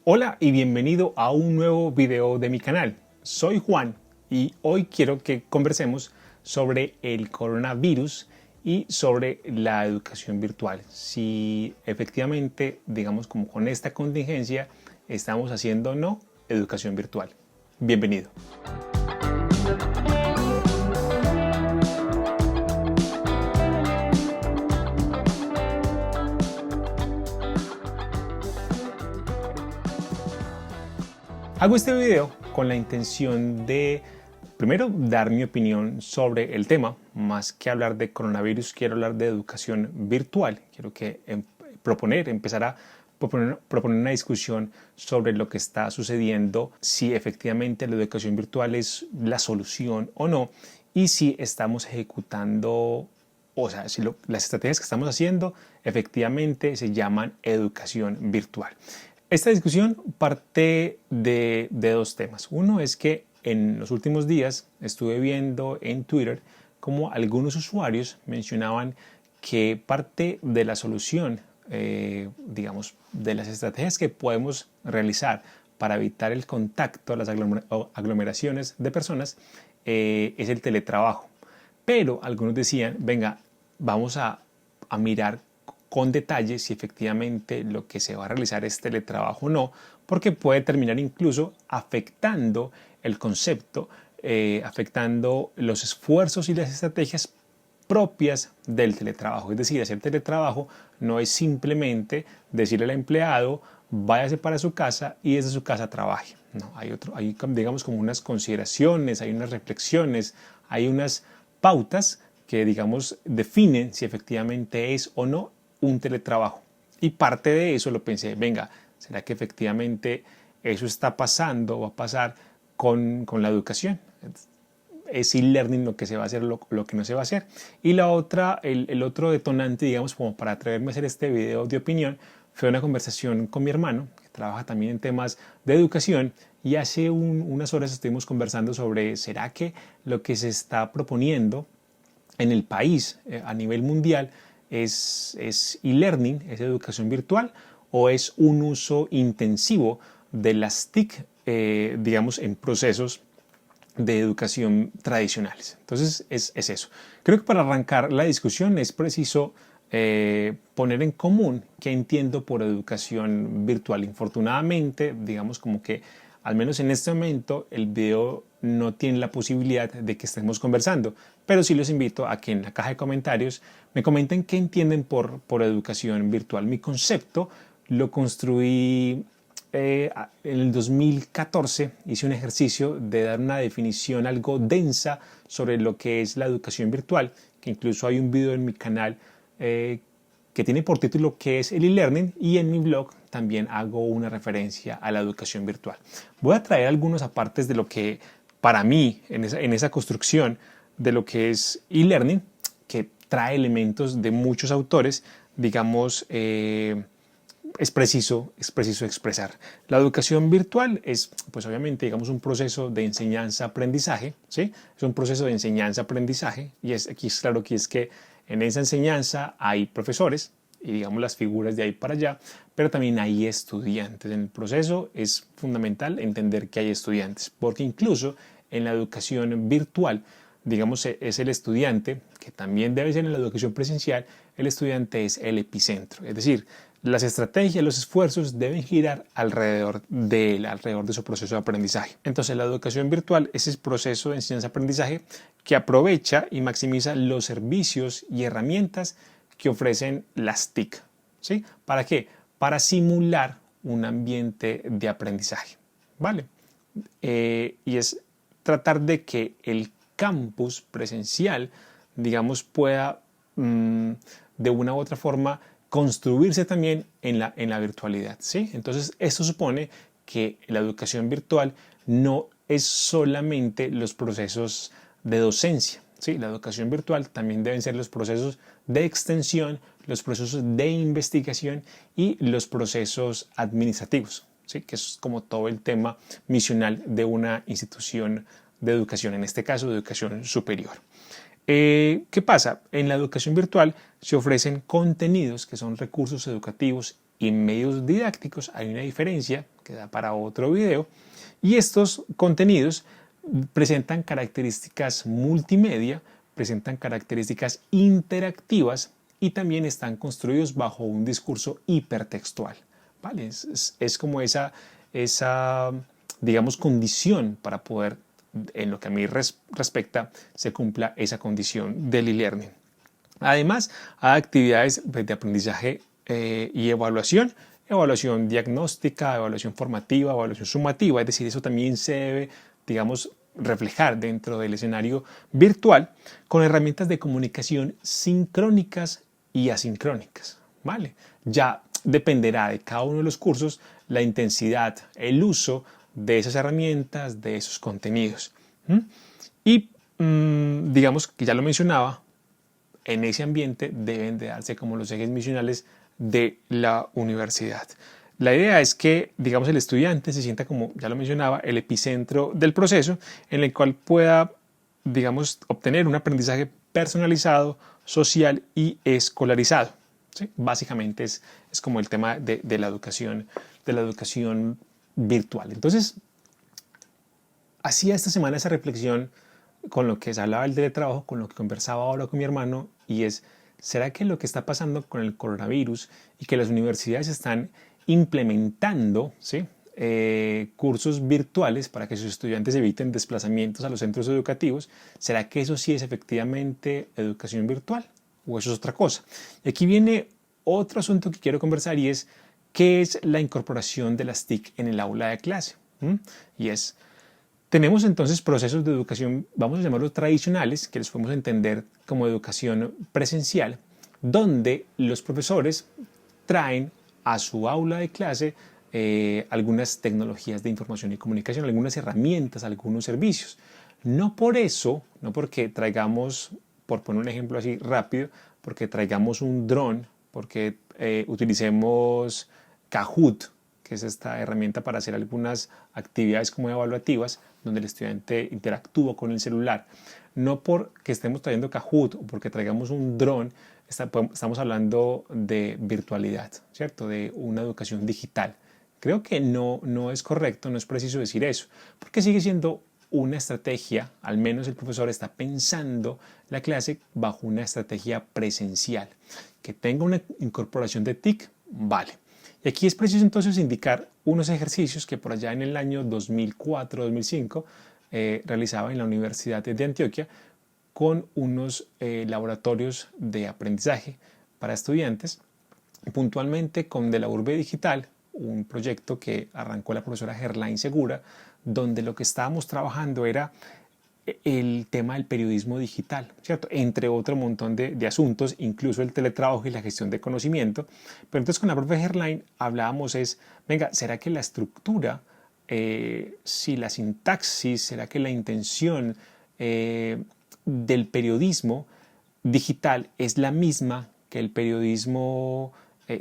Hola y bienvenido a un nuevo video de mi canal. Soy Juan y hoy quiero que conversemos sobre el coronavirus y sobre la educación virtual. Si efectivamente, digamos como con esta contingencia, estamos haciendo o no educación virtual. Bienvenido. Hago este video con la intención de, primero, dar mi opinión sobre el tema. Más que hablar de coronavirus, quiero hablar de educación virtual. Quiero empezar a proponer una discusión sobre lo que está sucediendo, si efectivamente la educación virtual es la solución o no, y si estamos ejecutando, o sea, si las estrategias que estamos haciendo efectivamente se llaman educación virtual. Esta discusión parte de dos temas. Uno es que en los últimos días estuve viendo en Twitter cómo algunos usuarios mencionaban que parte de la solución, digamos, de las estrategias que podemos realizar para evitar el contacto, las aglomeraciones de personas, es el teletrabajo. Pero algunos decían, venga, vamos a mirar con detalle si efectivamente lo que se va a realizar es teletrabajo o no, porque puede terminar incluso afectando el concepto, afectando los esfuerzos y las estrategias propias del teletrabajo. Es decir, hacer teletrabajo no es simplemente decirle al empleado váyase para su casa y desde su casa trabaje. No, hay digamos como unas consideraciones, hay unas reflexiones, hay unas pautas que digamos definen si efectivamente es o no un teletrabajo. Y parte de eso lo pensé, venga, ¿será que efectivamente eso está pasando o va a pasar con la educación? Es e-learning lo que se va a hacer, lo que no se va a hacer. Y la otra, el otro detonante, digamos, como para atreverme a hacer este video de opinión, fue una conversación con mi hermano, que trabaja también en temas de educación, y hace unas horas estuvimos conversando sobre, ¿será que lo que se está proponiendo en el país a nivel mundial es e-learning, es educación virtual, o es un uso intensivo de las TIC, digamos, en procesos de educación tradicionales? Entonces es eso. Creo que para arrancar la discusión es preciso poner en común qué entiendo por educación virtual. Infortunadamente, digamos como que al menos en este momento el video no tiene la posibilidad de que estemos conversando, pero sí los invito a que en la caja de comentarios me comenten qué entienden por educación virtual. Mi concepto lo construí en el 2014, hice un ejercicio de dar una definición algo densa sobre lo que es la educación virtual, que incluso hay un video en mi canal que tiene por título ¿qué es el e-learning? Y en mi blog también hago una referencia a la educación virtual. Voy a traer algunos apartes de lo que para mí en esa construcción de lo que es e-learning, que trae elementos de muchos autores, digamos, es preciso expresar. La educación virtual es, pues obviamente, digamos, un proceso de enseñanza-aprendizaje, ¿sí? Es un proceso de enseñanza-aprendizaje y aquí es claro que es que en esa enseñanza hay profesores y digamos las figuras de ahí para allá, pero también hay estudiantes. En el proceso es fundamental entender que hay estudiantes, porque incluso en la educación virtual, digamos, es el estudiante, que también debe ser en la educación presencial, el estudiante es el epicentro. Es decir, las estrategias, los esfuerzos deben girar alrededor de su proceso de aprendizaje. Entonces, la educación virtual es el proceso de enseñanza-aprendizaje que aprovecha y maximiza los servicios y herramientas que ofrecen las TIC. ¿Sí? ¿Para qué? Para simular un ambiente de aprendizaje. ¿Vale? Y es tratar de que el campus presencial, digamos, pueda de una u otra forma construirse también en la virtualidad, ¿sí? Entonces, esto supone que la educación virtual no es solamente los procesos de docencia, ¿sí? La educación virtual también deben ser los procesos de extensión, los procesos de investigación y los procesos administrativos, ¿sí? Que es como todo el tema misional de una institución de educación, en este caso de educación superior. ¿Qué pasa? En la educación virtual se ofrecen contenidos que son recursos educativos y medios didácticos. Hay una diferencia que da para otro video. Y estos contenidos presentan características multimedia, presentan características interactivas y también están construidos bajo un discurso hipertextual. ¿Vale? Es como esa, digamos, condición para poder, en lo que a mí respecta, se cumpla esa condición del e-learning. Además, hay actividades de aprendizaje y evaluación diagnóstica, evaluación formativa, evaluación sumativa, es decir, eso también se debe, digamos, reflejar dentro del escenario virtual con herramientas de comunicación sincrónicas y asincrónicas, ¿vale? Ya dependerá de cada uno de los cursos la intensidad, el uso de esas herramientas, de esos contenidos. Y digamos que ya lo mencionaba, en ese ambiente deben de darse como los ejes misionales de la universidad. La idea es que, digamos, el estudiante se sienta como, ya lo mencionaba, el epicentro del proceso en el cual pueda, digamos, obtener un aprendizaje personalizado, social y escolarizado. ¿Sí? Básicamente es como el tema de la educación virtual. Entonces, hacía esta semana esa reflexión con lo que se hablaba del teletrabajo, con lo que conversaba ahora con mi hermano, y es, ¿será que lo que está pasando con el coronavirus y que las universidades están implementando, ¿sí?, cursos virtuales para que sus estudiantes eviten desplazamientos a los centros educativos? ¿Será que eso sí es efectivamente educación virtual o eso es otra cosa? Y aquí viene otro asunto que quiero conversar y es, ¿qué es la incorporación de las TIC en el aula de clase? Y es, tenemos entonces procesos de educación, vamos a llamarlos tradicionales, que los podemos entender como educación presencial, donde los profesores traen a su aula de clase algunas tecnologías de información y comunicación, algunas herramientas, algunos servicios. No por eso, no porque traigamos, por poner un ejemplo así rápido, porque traigamos un dron, porque utilicemos Kahoot, que es esta herramienta para hacer algunas actividades como evaluativas, donde el estudiante interactúa con el celular. No porque estemos trayendo Kahoot o porque traigamos un dron, estamos hablando de virtualidad, ¿cierto? De una educación digital. Creo que no es correcto, no es preciso decir eso, porque sigue siendo una estrategia, al menos el profesor está pensando la clase bajo una estrategia presencial. Que tenga una incorporación de TIC, vale. Y aquí es preciso entonces indicar unos ejercicios que por allá en el año 2004-2005 realizaba en la Universidad de Antioquia con unos laboratorios de aprendizaje para estudiantes, puntualmente con De la Urbe Digital, un proyecto que arrancó la profesora Gerlain Segura, donde lo que estábamos trabajando era el tema del periodismo digital, ¿cierto? Entre otro montón de asuntos, incluso el teletrabajo y la gestión de conocimiento. Pero entonces con la profe Gerlain hablábamos venga, ¿será que la estructura, si la sintaxis, será que la intención del periodismo digital es la misma que el periodismo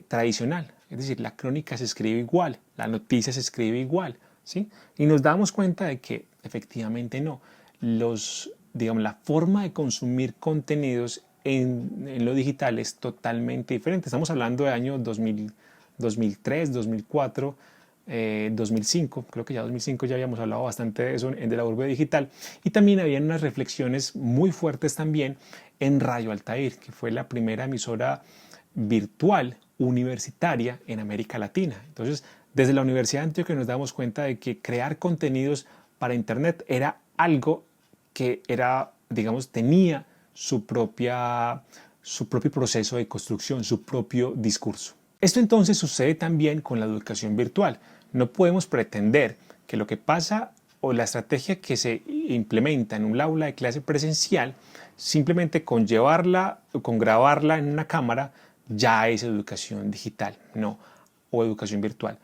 tradicional? Es decir, la crónica se escribe igual, la noticia se escribe igual, ¿sí? Y nos damos cuenta de que efectivamente no. Digamos, la forma de consumir contenidos en lo digital es totalmente diferente. Estamos hablando de años 2003, 2004, 2005. Creo que ya 2005 ya habíamos hablado bastante de eso en De la Urbe Digital. Y también había unas reflexiones muy fuertes también en Radio Altair, que fue la primera emisora virtual universitaria en América Latina. Entonces, desde la Universidad de Antioquia nos damos cuenta de que crear contenidos para Internet era algo que era, digamos, tenía su propio proceso de construcción, su propio discurso. Esto entonces sucede también con la educación virtual. No podemos pretender que lo que pasa o la estrategia que se implementa en un aula de clase presencial, simplemente con llevarla o con grabarla en una cámara, ya es educación digital, no, o educación virtual.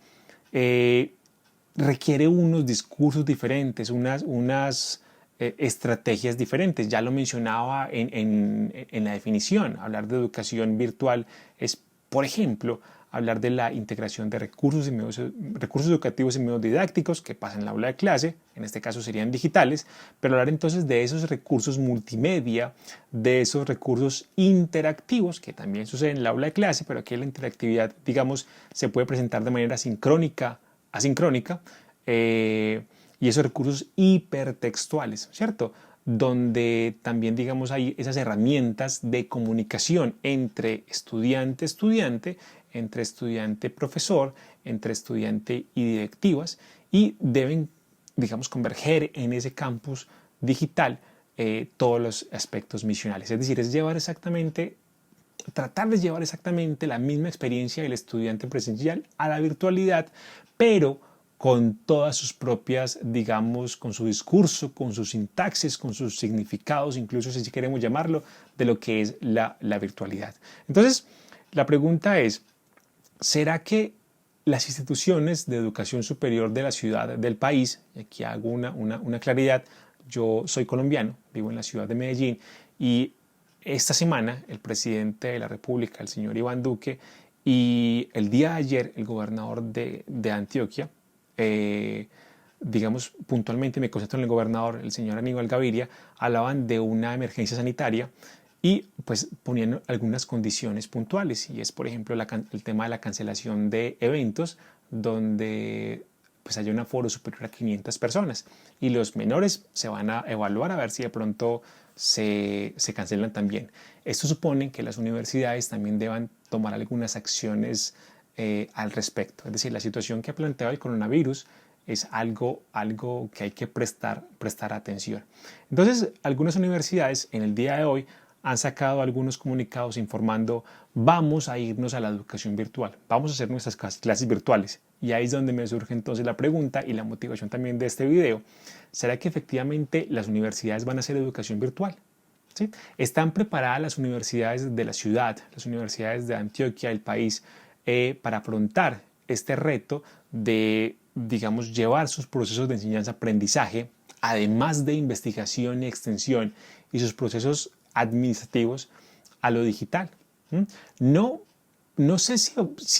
Requiere unos discursos diferentes, unas estrategias diferentes. Ya lo mencionaba en la definición. Hablar de educación virtual es, por ejemplo, hablar de la integración de recursos educativos y medios didácticos que pasan en la aula de clase, en este caso serían digitales, pero hablar entonces de esos recursos multimedia, de esos recursos interactivos que también suceden en el aula de clase, pero aquí la interactividad, digamos, se puede presentar de manera sincrónica asincrónica, y esos recursos hipertextuales, ¿cierto? Donde también, digamos, hay esas herramientas de comunicación entre estudiante-estudiante, entre estudiante-profesor, entre estudiante y directivas, y deben, digamos, converger en ese campus digital todos los aspectos misionales. Es decir, es tratar de llevar exactamente la misma experiencia del estudiante presencial a la virtualidad, pero con todas sus propias, digamos, con su discurso, con sus sintaxis, con sus significados, incluso si queremos llamarlo, de lo que es la virtualidad. Entonces, la pregunta es, ¿será que las instituciones de educación superior de la ciudad, del país, y aquí hago una claridad, yo soy colombiano, vivo en la ciudad de Medellín, y esta semana el presidente de la República, el señor Iván Duque, y el día de ayer el gobernador de Antioquia, digamos puntualmente me concentro en el gobernador, el señor Aníbal Gaviria, hablaban de una emergencia sanitaria y pues ponían algunas condiciones puntuales, y es por ejemplo el tema de la cancelación de eventos donde pues haya un aforo superior a 500 personas, y los menores se van a evaluar a ver si de pronto se cancelan también. Esto supone que las universidades también deban tomar algunas acciones al respecto. Es decir, la situación que ha planteado el coronavirus es algo que hay que prestar atención. Entonces, algunas universidades en el día de hoy han sacado algunos comunicados informando: vamos a irnos a la educación virtual, vamos a hacer nuestras clases virtuales. Y ahí es donde me surge entonces la pregunta y la motivación también de este video. ¿Será que efectivamente las universidades van a hacer educación virtual? ¿Sí? ¿Están preparadas las universidades de la ciudad, las universidades de Antioquia, el país, para afrontar este reto de, digamos, llevar sus procesos de enseñanza-aprendizaje, además de investigación y extensión, y sus procesos administrativos, a lo digital? No sé si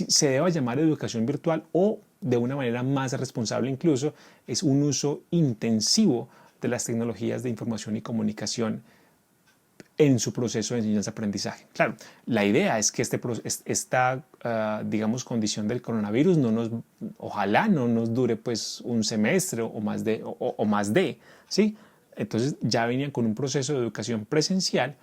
se deba llamar educación virtual, o de una manera más responsable incluso, es un uso intensivo de las tecnologías de información y comunicación en su proceso de enseñanza-aprendizaje. Claro, la idea es que esta digamos, condición del coronavirus ojalá no nos dure pues un semestre o más de, ¿sí? Entonces ya venían con un proceso de educación presencial.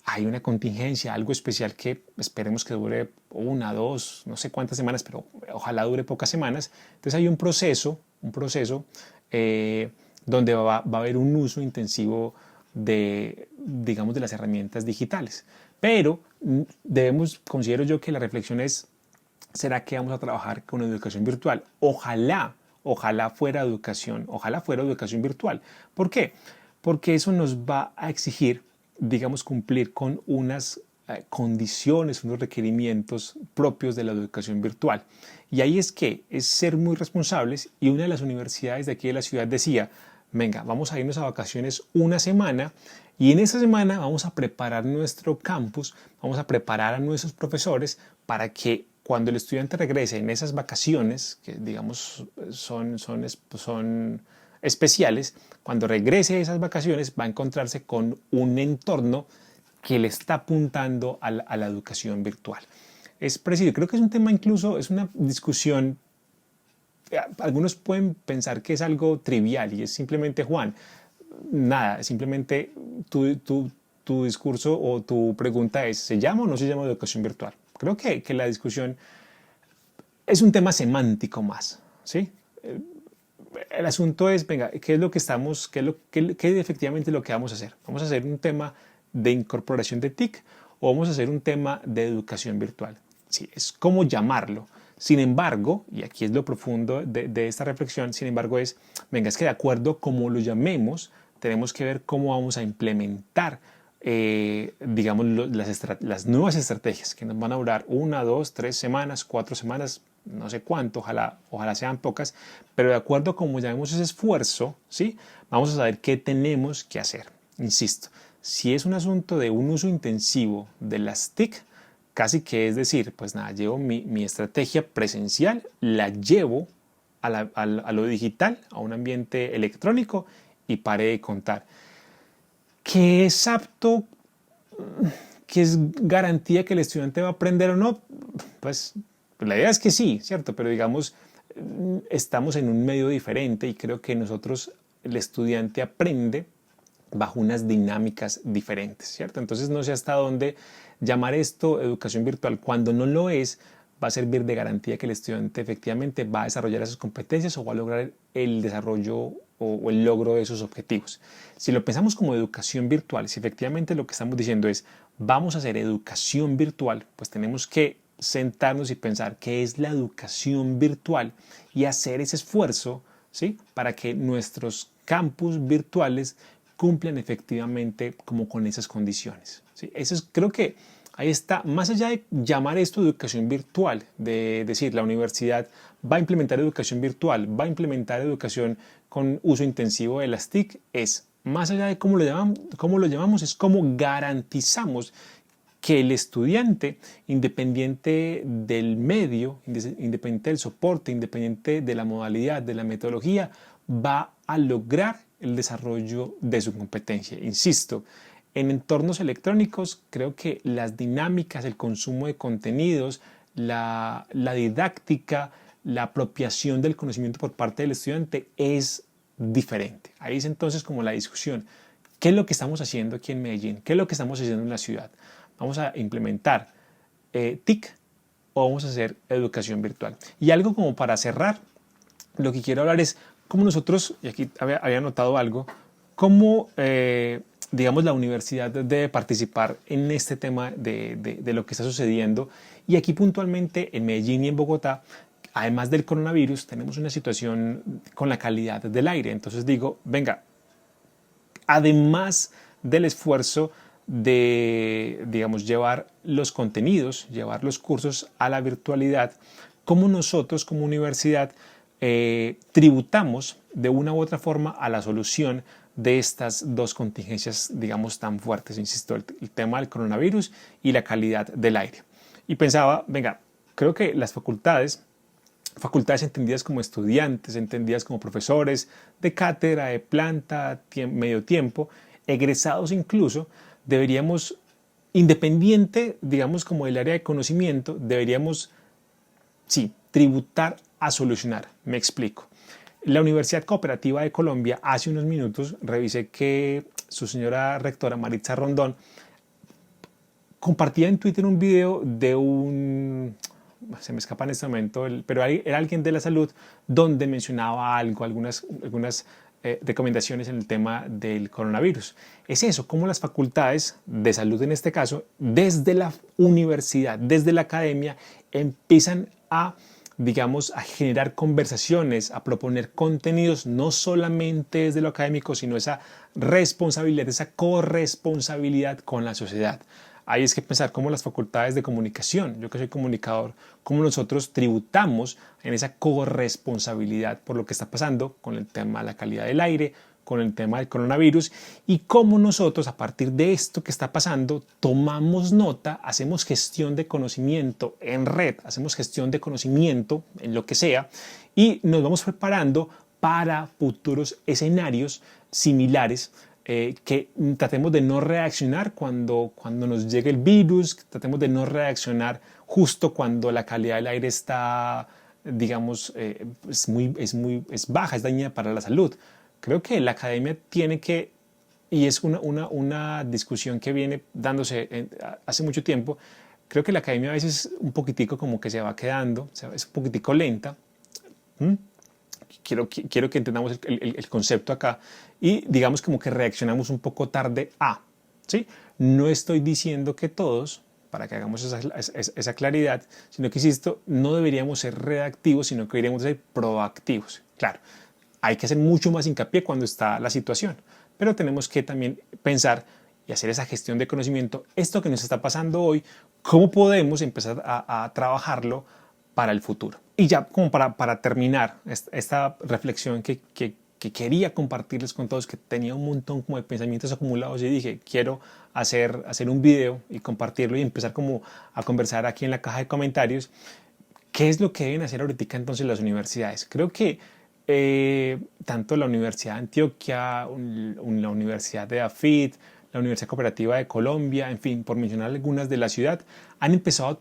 Hay una contingencia, algo especial que esperemos que dure 1, 2, no sé cuántas semanas, pero ojalá dure pocas semanas. Entonces hay un proceso donde va a haber un uso intensivo digamos, de las herramientas digitales. Pero considero yo que la reflexión es: ¿será que vamos a trabajar con educación virtual? Ojalá fuera educación virtual. ¿Por qué? Porque eso nos va a exigir, digamos, cumplir con unas condiciones, unos requerimientos propios de la educación virtual. Y ahí es ser muy responsables, y una de las universidades de aquí de la ciudad decía: venga, vamos a irnos a vacaciones una semana, y en esa semana vamos a preparar nuestro campus, vamos a preparar a nuestros profesores para que cuando el estudiante regrese en esas vacaciones, que digamos son especiales, cuando regrese a esas vacaciones va a encontrarse con un entorno que le está apuntando a la educación virtual. Es preciso, creo que es un tema, incluso es una discusión. Algunos pueden pensar que es algo trivial y es simplemente, Juan, nada, simplemente tu discurso o tu pregunta es: ¿se llama o no se llama educación virtual? Creo que la discusión es un tema semántico más, ¿sí? El asunto es, venga, ¿qué es lo que qué efectivamente lo que vamos a hacer? ¿Vamos a hacer un tema de incorporación de TIC o vamos a hacer un tema de educación virtual? Sí, es como llamarlo. Sin embargo, y aquí es lo profundo de esta reflexión, es que de acuerdo a cómo lo llamemos, tenemos que ver cómo vamos a implementar, digamos, las nuevas estrategias que nos van a durar 1, 2, 3 semanas, 4 semanas, no sé cuánto, ojalá sean pocas, pero de acuerdo a cómo llamemos ese esfuerzo, ¿sí? Vamos a saber qué tenemos que hacer. Insisto, si es un asunto de un uso intensivo de las TIC, casi que es decir, pues nada, llevo mi estrategia presencial, la llevo a lo digital, a un ambiente electrónico, y paré de contar. ¿Qué es apto? ¿Qué es garantía que el estudiante va a aprender o no? Pues la idea es que sí, ¿cierto? Pero digamos, estamos en un medio diferente y creo que nosotros, el estudiante aprende bajo unas dinámicas diferentes, ¿cierto? Entonces no sé hasta dónde llamar esto educación virtual cuando no lo es, va a servir de garantía que el estudiante efectivamente va a desarrollar esas competencias o va a lograr el desarrollo o el logro de esos objetivos. Si lo pensamos como educación virtual, si efectivamente lo que estamos diciendo es vamos a hacer educación virtual, pues tenemos que sentarnos y pensar qué es la educación virtual y hacer ese esfuerzo, ¿sí? Para que nuestros campus virtuales cumplan efectivamente como con esas condiciones, ¿sí? Eso es, creo que ahí está, más allá de llamar esto educación virtual, de decir la universidad va a implementar educación virtual, va a implementar educación con uso intensivo de las TIC, es más allá de cómo lo llamamos, es cómo garantizamos que el estudiante, independiente del medio, independiente del soporte, independiente de la modalidad, de la metodología, va a lograr el desarrollo de su competencia. Insisto, en entornos electrónicos creo que las dinámicas, el consumo de contenidos, la didáctica, la apropiación del conocimiento por parte del estudiante es diferente. Ahí es entonces como la discusión. ¿Qué es lo que estamos haciendo aquí en Medellín? ¿Qué es lo que estamos haciendo en la ciudad? ¿Vamos a implementar TIC o vamos a hacer educación virtual? Y algo como para cerrar, lo que quiero hablar es cómo nosotros, y aquí había notado algo, cómo digamos la universidad debe participar en este tema de lo que está sucediendo. Y aquí puntualmente en Medellín y en Bogotá, además del coronavirus, tenemos una situación con la calidad del aire. Entonces digo, venga, además del esfuerzo de, digamos, llevar los contenidos, llevar los cursos a la virtualidad, cómo nosotros como universidad tributamos de una u otra forma a la solución de estas dos contingencias, digamos, tan fuertes, insisto, el tema del coronavirus y la calidad del aire. Y pensaba, venga, creo que las facultades entendidas como estudiantes, entendidas como profesores de cátedra, de planta, medio tiempo, egresados incluso, deberíamos, independiente, digamos, como del área de conocimiento, deberíamos, sí, tributar a solucionar. Me explico. La Universidad Cooperativa de Colombia, hace unos minutos, revisé que su señora rectora, Maritza Rondón, compartía en Twitter un video de se me escapa en este momento, pero era alguien de la salud donde mencionaba algunas recomendaciones en el tema del coronavirus. Es eso, cómo las facultades de salud en este caso, desde la universidad, desde la academia, empiezan a, digamos, a generar conversaciones, a proponer contenidos, no solamente desde lo académico, sino esa responsabilidad, esa corresponsabilidad con la sociedad. Ahí es que pensar cómo las facultades de comunicación, yo que soy comunicador, cómo nosotros tributamos en esa corresponsabilidad por lo que está pasando con el tema de la calidad del aire, con el tema del coronavirus y cómo nosotros a partir de esto que está pasando tomamos nota, hacemos gestión de conocimiento en red, hacemos gestión de conocimiento en lo que sea y nos vamos preparando para futuros escenarios similares. Que tratemos de no reaccionar cuando nos llegue el virus, tratemos de no reaccionar justo cuando la calidad del aire está, digamos, es baja, es dañina para la salud. Creo que la academia tiene que, y es una discusión que viene dándose hace mucho tiempo, creo que la academia a veces un poquitico como que se va quedando, es un poquitico lenta. Quiero que entendamos el concepto acá y digamos como que reaccionamos un poco tarde ¿sí? No estoy diciendo que todos, para que hagamos esa claridad, sino que, insisto, no deberíamos ser reactivos, sino que deberíamos ser proactivos. Claro, hay que hacer mucho más hincapié cuando está la situación, pero tenemos que también pensar y hacer esa gestión de conocimiento, esto que nos está pasando hoy, cómo podemos empezar a trabajarlo para el futuro. Y ya como para terminar esta reflexión que quería compartirles con todos, que tenía un montón como de pensamientos acumulados y dije, quiero hacer un video y compartirlo y empezar como a conversar aquí en la caja de comentarios. ¿Qué es lo que deben hacer ahorita entonces las universidades? Creo que tanto la Universidad de Antioquia, la Universidad de AFIT, la Universidad Cooperativa de Colombia, en fin, por mencionar algunas de la ciudad, han empezado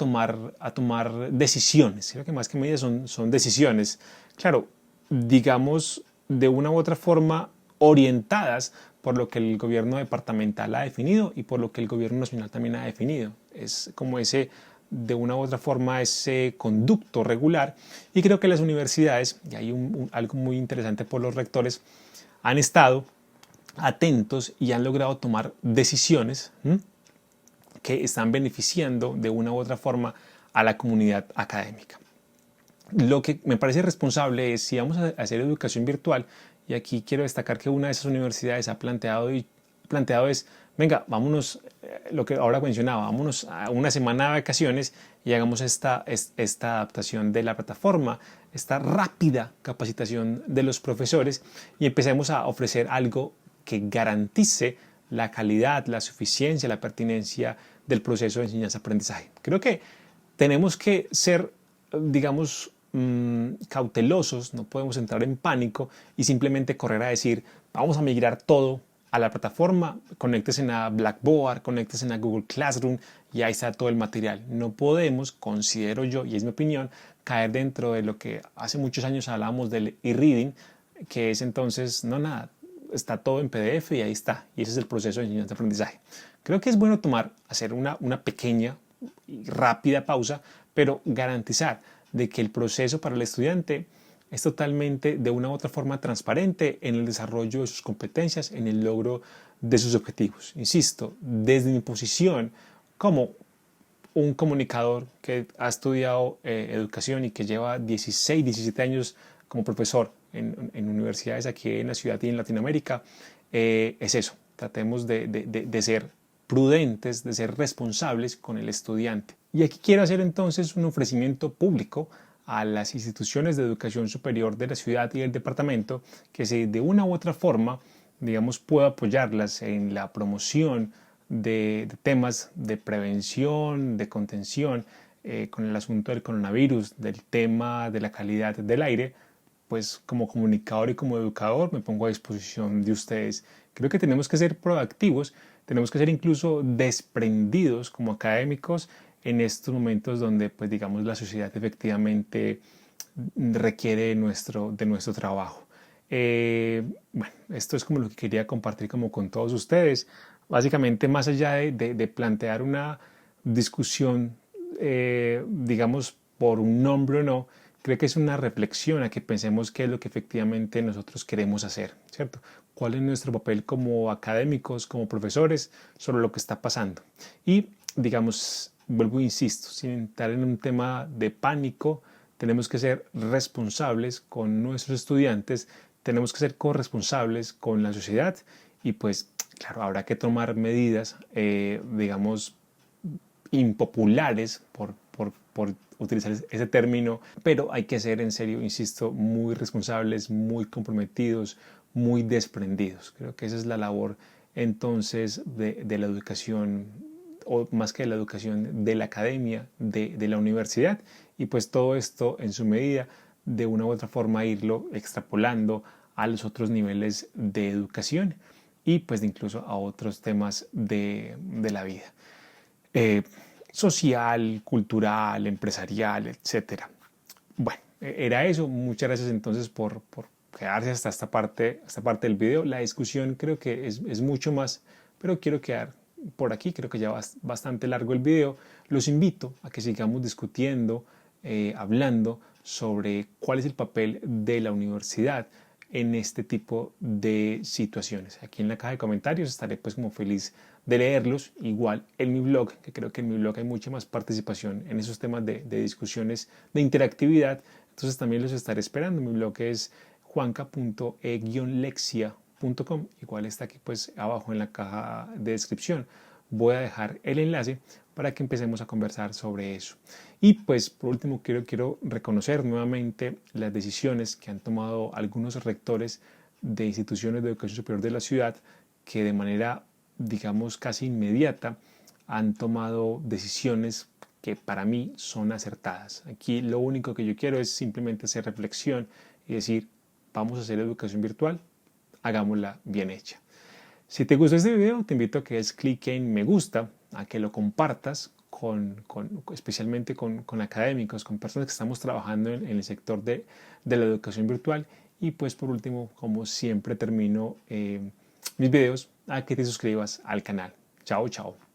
a tomar decisiones. Creo que más que medidas son decisiones. Claro, digamos, de una u otra forma orientadas por lo que el gobierno departamental ha definido y por lo que el gobierno nacional también ha definido. Es como ese, de una u otra forma, ese conducto regular. Y creo que las universidades, y hay algo muy interesante por los rectores, han estado atentos y han logrado tomar decisiones que están beneficiando de una u otra forma a la comunidad académica. Lo que me parece responsable es, si vamos a hacer educación virtual, y aquí quiero destacar que una de esas universidades ha planteado es, venga, vámonos, lo que ahora mencionaba, vámonos a una semana de vacaciones y hagamos esta adaptación de la plataforma, esta rápida capacitación de los profesores y empecemos a ofrecer algo que garantice la calidad, la suficiencia, la pertinencia del proceso de enseñanza-aprendizaje. Creo que tenemos que ser, digamos, cautelosos, no podemos entrar en pánico y simplemente correr a decir, vamos a migrar todo a la plataforma, conéctese a Blackboard, conéctese a Google Classroom y ahí está todo el material. No podemos, considero yo, y es mi opinión, caer dentro de lo que hace muchos años hablábamos del e-reading, que es entonces, no nada, está todo en PDF y ahí está. Y ese es el proceso de enseñanza-aprendizaje. Creo que es bueno hacer una pequeña y rápida pausa, pero garantizar de que el proceso para el estudiante es totalmente, de una u otra forma, transparente en el desarrollo de sus competencias, en el logro de sus objetivos. Insisto, desde mi posición como un comunicador que ha estudiado educación y que lleva 16, 17 años como profesor en universidades aquí en la ciudad y en Latinoamérica, es eso. Tratemos de ser prudentes, de ser responsables con el estudiante. Y aquí quiero hacer entonces un ofrecimiento público a las instituciones de educación superior de la ciudad y del departamento que si de una u otra forma, digamos, puedo apoyarlas en la promoción de temas de prevención, de contención, con el asunto del coronavirus, del tema de la calidad del aire, pues como comunicador y como educador me pongo a disposición de ustedes. Creo que tenemos que ser proactivos, tenemos que ser incluso desprendidos como académicos en estos momentos donde, pues digamos, la sociedad efectivamente requiere de nuestro trabajo. Bueno, esto es como lo que quería compartir como con todos ustedes. Básicamente, más allá de plantear una discusión, digamos, por un nombre o no, creo que es una reflexión a que pensemos qué es lo que efectivamente nosotros queremos hacer, ¿cierto? ¿Cuál es nuestro papel como académicos, como profesores, sobre lo que está pasando? Y, digamos, vuelvo e insisto, sin entrar en un tema de pánico, tenemos que ser responsables con nuestros estudiantes, tenemos que ser corresponsables con la sociedad y pues, claro, habrá que tomar medidas, digamos, impopulares por utilizar ese término, pero hay que ser en serio, insisto, muy responsables, muy comprometidos, muy desprendidos. Creo que esa es la labor entonces de la educación, o más que de la educación, de la academia, de la universidad, y pues todo esto en su medida, de una u otra forma irlo extrapolando a los otros niveles de educación y pues incluso a otros temas de la vida. Social, cultural, empresarial, etcétera. Bueno, era eso. Muchas gracias entonces por quedarse hasta esta parte del video. La discusión creo que es mucho más, pero quiero quedar por aquí. Creo que ya va bastante largo el video. Los invito a que sigamos discutiendo, hablando sobre cuál es el papel de la universidad en este tipo de situaciones. Aquí en la caja de comentarios estaré pues como feliz de leerlos, igual en mi blog, que creo que en mi blog hay mucha más participación en esos temas de discusiones, de interactividad, entonces también los estaré esperando. Mi blog es juanca.e-lexia.com, igual está aquí pues abajo en la caja de descripción. Voy a dejar el enlace para que empecemos a conversar sobre eso. Y pues por último quiero reconocer nuevamente las decisiones que han tomado algunos rectores de instituciones de educación superior de la ciudad que de manera, digamos, casi inmediata han tomado decisiones que para mí son acertadas. Aquí lo único que yo quiero es simplemente hacer reflexión y decir, vamos a hacer educación virtual, hagámosla bien hecha. Si te gustó este video, te invito a que des clic en me gusta, a que lo compartas especialmente con académicos, con personas que estamos trabajando en el sector de la educación virtual. Y pues por último, como siempre termino mis videos, a que te suscribas al canal. Chao, chao.